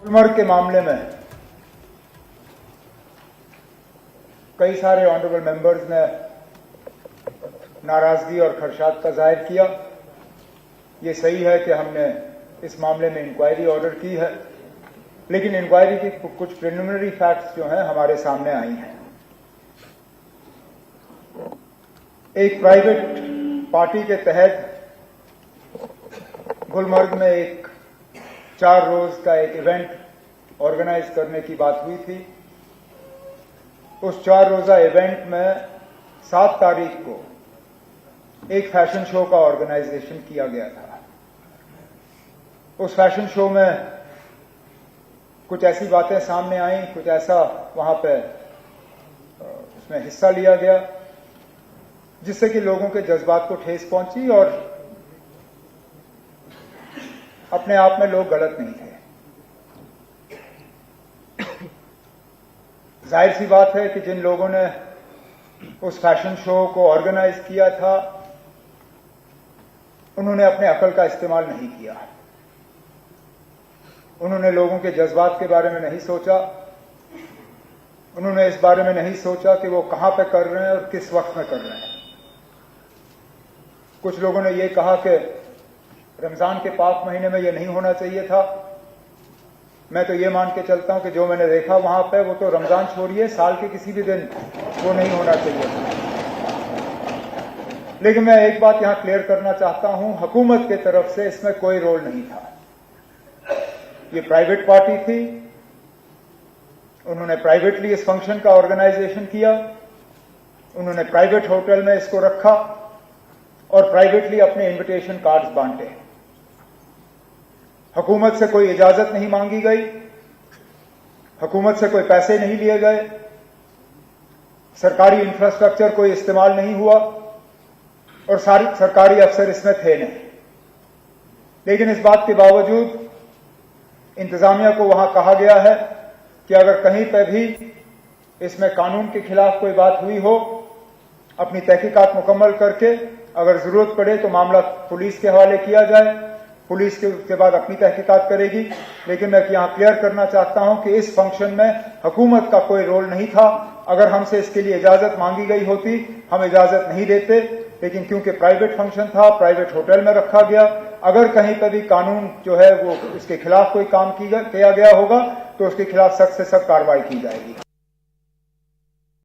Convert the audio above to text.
गुलमर्ग के मामले में कई सारे ऑनरेबल मेंबर्स ने नाराजगी और खदशात का जाहिर किया। ये सही है कि हमने इस मामले में इंक्वायरी ऑर्डर की है, लेकिन इंक्वायरी की कुछ प्रिलिमिनरी फैक्ट्स जो हैं हमारे सामने आई हैं। एक प्राइवेट पार्टी के तहत गुलमर्ग में एक 4 रोज का एक इवेंट ऑर्गेनाइज करने की बात हुई थी। उस 4 रोजा इवेंट में 7 तारीख को एक फैशन शो का ऑर्गेनाइजेशन किया गया था। उस फैशन शो में कुछ ऐसी बातें सामने आई, कुछ ऐसा वहां पे उसमें हिस्सा लिया गया जिससे कि लोगों के जज्बात को ठेस पहुंची और अपने आप में लोग गलत नहीं थे। जाहिर सी बात है कि जिन लोगों ने उस फैशन शो को ऑर्गेनाइज किया था उन्होंने अपने अकल का इस्तेमाल नहीं किया। उन्होंने लोगों के जज्बात के बारे में नहीं सोचा। उन्होंने इस बारे में नहीं सोचा कि वो कहां पे कर रहे हैं और किस वक्त में कर रहे हैं। कुछ लोगों ने ये कहा कि रमजान के पाक महीने में ये नहीं होना चाहिए था। मैं तो ये मान के चलता हूं कि जो मैंने देखा वहां पे वो तो रमजान छोड़िए, साल के किसी भी दिन वो नहीं होना चाहिए था। लेकिन मैं एक बात यहां क्लियर करना चाहता हूं, हुकूमत की तरफ से इसमें कोई रोल नहीं था। ये प्राइवेट पार्टी थी, उन्होंने प्राइवेटली इस फंक्शन का ऑर्गेनाइजेशन किया, उन्होंने प्राइवेट होटल में इसको रखा और प्राइवेटली अपने इनविटेशन कार्ड्स बांटे। हुकूमत से कोई इजाजत नहीं मांगी गई, हुकूमत से कोई पैसे नहीं लिए गए, सरकारी इंफ्रास्ट्रक्चर कोई इस्तेमाल नहीं हुआ और सारी सरकारी अफसर इसमें थे नहीं। लेकिन इस बात के बावजूद इंतजामिया को वहां कहा गया है कि अगर कहीं पर भी इसमें कानून के खिलाफ कोई बात हुई हो, अपनी तहकीकात मुकम्मल करके अगर जरूरत पड़े तो मामला पुलिस के हवाले किया जाए। पुलिस के उसके बाद अपनी तहकीकात करेगी। लेकिन मैं यहां क्लियर करना चाहता हूं कि इस फंक्शन में हुकूमत का कोई रोल नहीं था। अगर हमसे इसके लिए इजाजत मांगी गई होती हम इजाजत नहीं देते, लेकिन क्योंकि प्राइवेट फंक्शन था, प्राइवेट होटल में रखा गया। अगर कहीं पर भी कानून जो है वो उसके खिलाफ कोई काम किया गया होगा तो उसके खिलाफ सख्त से सख्त कार्रवाई की जाएगी।